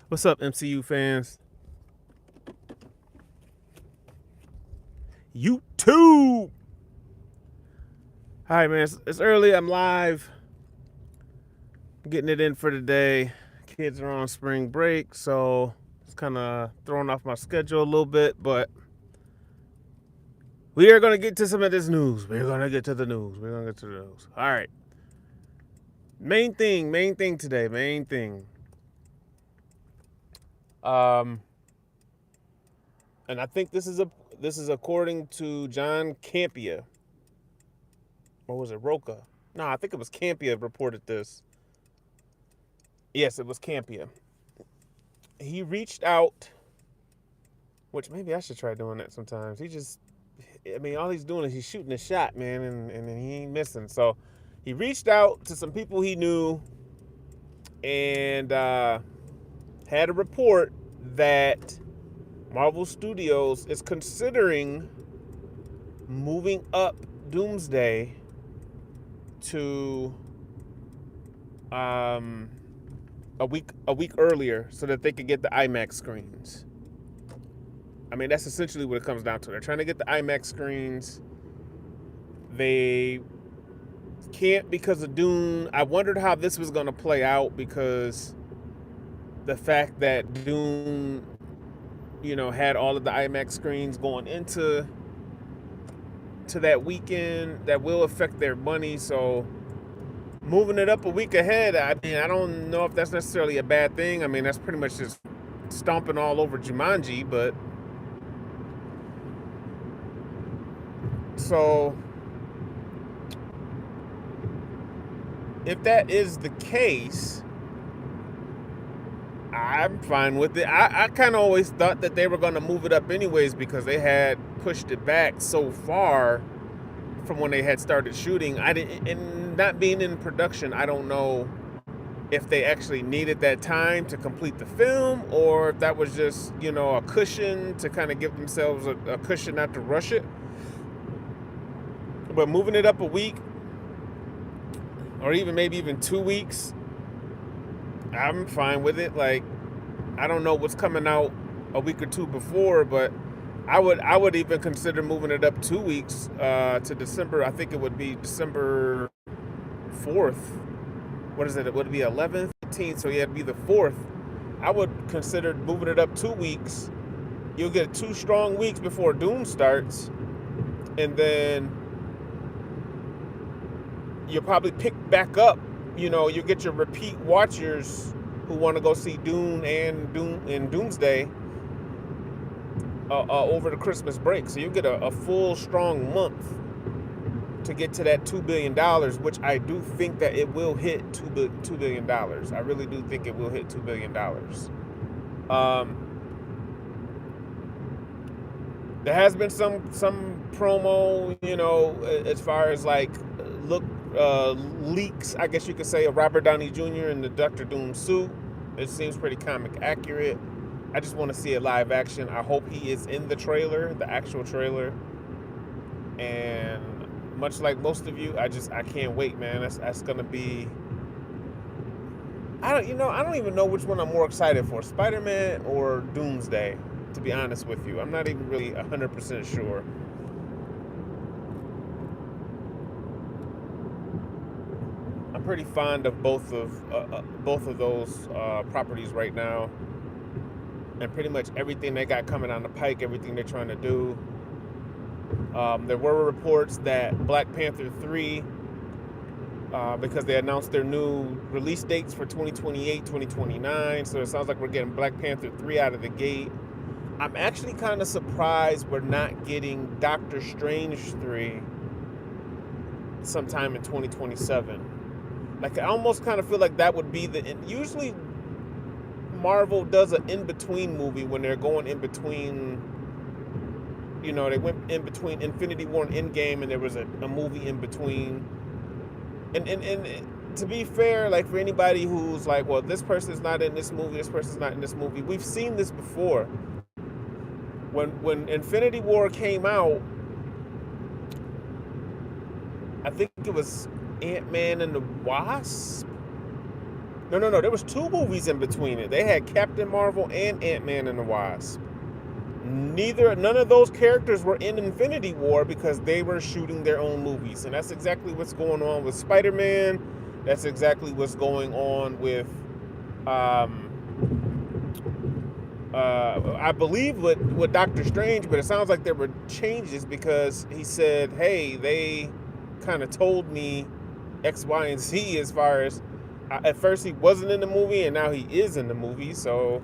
What's up, MCU fans? YouTube! Hi, man. It's early. I'm live. Getting it in for today. Kids are on spring break, so it's kind of throwing off my schedule a little bit, but we are going to get to some of this news. We're going to get to the news. We're going to get to the news. All right. Main thing today. Main thing. Um, and I think this is according to John Campia. Or was it Roca? No, I think it was Campia reported this. Yes, it was Campia. He reached out, which maybe I should try doing that sometimes. All he's doing is he's shooting a shot, man, and he ain't missing. So he reached out to some people he knew and had a report that Marvel Studios is considering moving up Doomsday to a week earlier so that they could get the IMAX screens. I mean, that's essentially what it comes down to. They're trying to get the IMAX screens. They can't because of Dune. I wondered how this was going to play out because the fact that Dune, had all of the IMAX screens going into that weekend, that will affect their money. So moving it up a week ahead, I don't know if that's necessarily a bad thing. I mean, that's pretty much just stomping all over Jumanji, but so if that is the case, I'm fine with it. I kind of always thought that they were going to move it up anyways because they had pushed it back so far from when they had started shooting. And not being in production, I don't know if they actually needed that time to complete the film or if that was just, a cushion to kind of give themselves a cushion not to rush it. But moving it up a week or maybe even 2 weeks, I'm fine with it. Like, I don't know what's coming out a week or two before, but I would even consider moving it up 2 weeks to December. I think it would be December 4th. What is it? It would be 11th, 15th, so yeah, it'd be the 4th. I would consider moving it up 2 weeks. You'll get 2 strong weeks before Doom starts, and then you'll probably pick back up. You'll get your repeat watchers who want to go see Dune and Doomsday over the Christmas break. So you get a full strong month to get to that $2 billion, which I do think that it will hit $2 billion. I really do think it will hit $2 billion. There has been some promo, as far as like leaks, I guess you could say, of Robert Downey Jr. in the Doctor Doom suit. It seems pretty comic accurate. I just want to see it live action. I hope he is in the trailer, the actual trailer. And much like most of you, I can't wait, man. That's gonna be. I don't even know which one I'm more excited for, Spider-Man or Doomsday. To be honest with you, I'm not even really 100% sure. I'm pretty fond of both of those properties right now, and pretty much everything they got coming down the pike, everything they're trying to do. There were reports that Black Panther 3, because they announced their new release dates for 2028, 2029, so it sounds like we're getting Black Panther 3 out of the gate. I'm actually kind of surprised we're not getting Doctor Strange 3 sometime in 2027. Like, I almost kind of feel like that would be usually Marvel does an in-between movie when they're going in between. They went in between Infinity War and Endgame, and there was a movie in between. And to be fair, like, for anybody who's like, well, this person's not in this movie, this person's not in this movie, we've seen this before. When Infinity War came out, I think it was Ant-Man and the Wasp. No. There was 2 movies in between it. They had Captain Marvel and Ant-Man and the Wasp. None of those characters were in Infinity War because they were shooting their own movies, and that's exactly what's going on with Spider-Man. That's exactly what's going on with, um, I believe with Doctor Strange, but it sounds like there were changes because he said, "Hey, they kind of told me X, Y, and Z as far as at first he wasn't in the movie and now he is in the movie, so."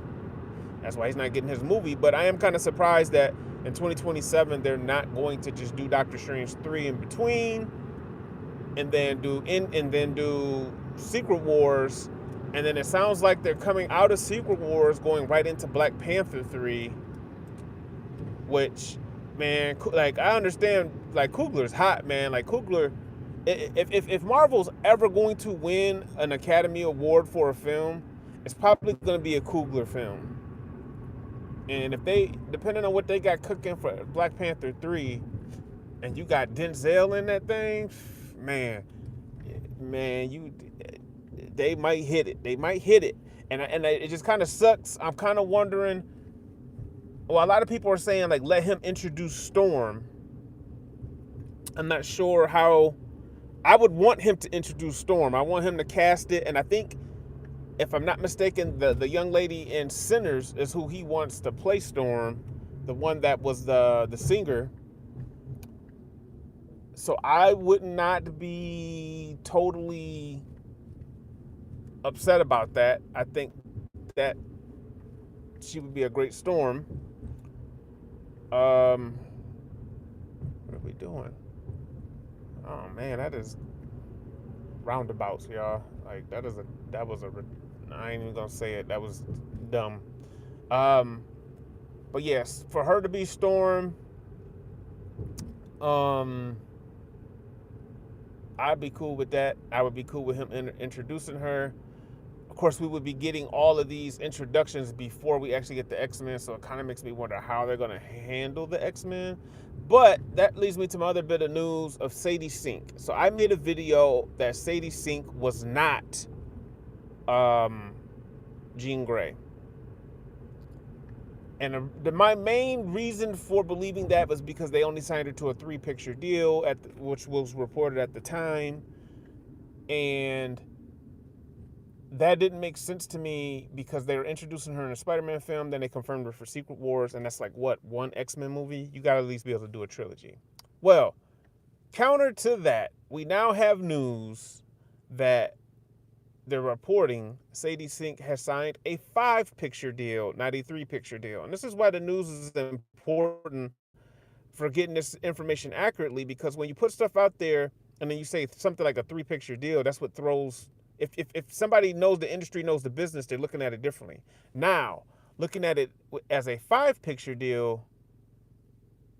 That's why he's not getting his movie. But I am kind of surprised that in 2027 they're not going to just do Doctor Strange 3 in between, and then do Secret Wars, and then it sounds like they're coming out of Secret Wars, going right into Black Panther 3, which, man, like I understand, like Coogler's hot, man. Like Coogler, if Marvel's ever going to win an Academy Award for a film, it's probably going to be a Coogler film. And if they, depending on what they got cooking for Black Panther 3, and you got Denzel in that thing, man, they might hit it. They might hit it. And it just kind of sucks. I'm kind of wondering, well, a lot of people are saying, like, let him introduce Storm. I'm not sure how. I would want him to introduce Storm. I want him to cast it, and I think, if I'm not mistaken, the young lady in Sinners is who he wants to play Storm, the one that was the singer. So I would not be totally upset about that. I think that she would be a great Storm. What are we doing? Oh man, that is roundabouts, y'all. Like that was a I ain't even gonna say it. That was dumb. But yes, for her to be Storm, I'd be cool with that. I would be cool with him introducing her. Of course, we would be getting all of these introductions before we actually get the X-Men, so it kind of makes me wonder how they're gonna handle the X-Men. But that leads me to my other bit of news of Sadie Sink. So I made a video that Sadie Sink was not Jean Grey. And my main reason for believing that was because they only signed her to a 3-picture deal, which was reported at the time. And that didn't make sense to me because they were introducing her in a Spider-Man film, then they confirmed her for Secret Wars, and that's like, what, one X-Men movie? You got to at least be able to do a trilogy. Well, counter to that, we now have news that they're reporting Sadie Sink has signed a 5-picture deal, not a 3-picture deal. And this is why the news is important for getting this information accurately, because when you put stuff out there and then you say something like a 3-picture deal, that's what throws... If somebody knows the industry, knows the business, they're looking at it differently. Now, looking at it as a 5-picture deal,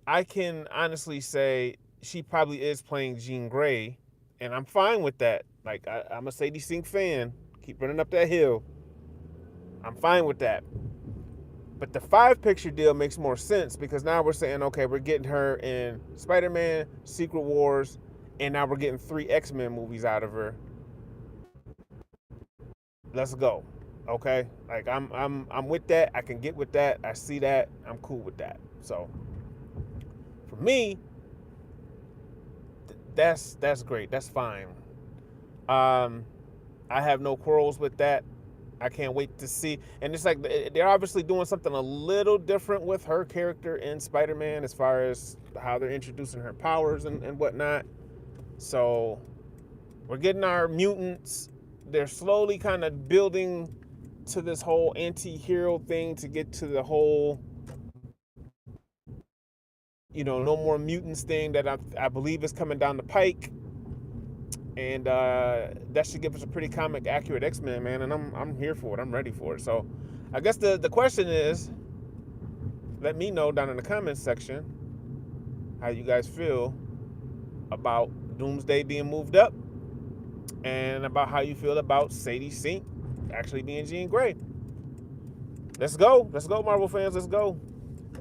I can honestly say she probably is playing Jean Grey, and I'm fine with that. Like, I'm a Sadie Sink fan. Keep running up that hill. I'm fine with that. But the 5-picture deal makes more sense because now we're saying, okay, we're getting her in Spider-Man, Secret Wars, and now we're getting 3 X-Men movies out of her. Let's go. Okay? Like I'm with that. I can get with that. I see that. I'm cool with that. So for me, that's great. That's fine. I have no quarrels with that. I can't wait to see. And it's like they're obviously doing something a little different with her character in Spider-Man as far as how they're introducing her powers and whatnot. So we're getting our mutants. They're slowly kind of building to this whole anti-hero thing to get to the whole, no more mutants thing that I believe is coming down the pike. And that should give us a pretty comic accurate X-Men, man. And I'm here for it. I'm ready for it. So I guess the question is, let me know down in the comments section how you guys feel about Doomsday being moved up, and about how you feel about Sadie Sink actually being Jean Grey. Let's go, Marvel fans. Let's go.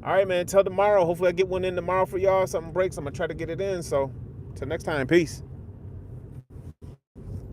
All right, man. Till tomorrow. Hopefully I get one in tomorrow for y'all. Something breaks, I'm gonna try to get it in. So till next time, peace.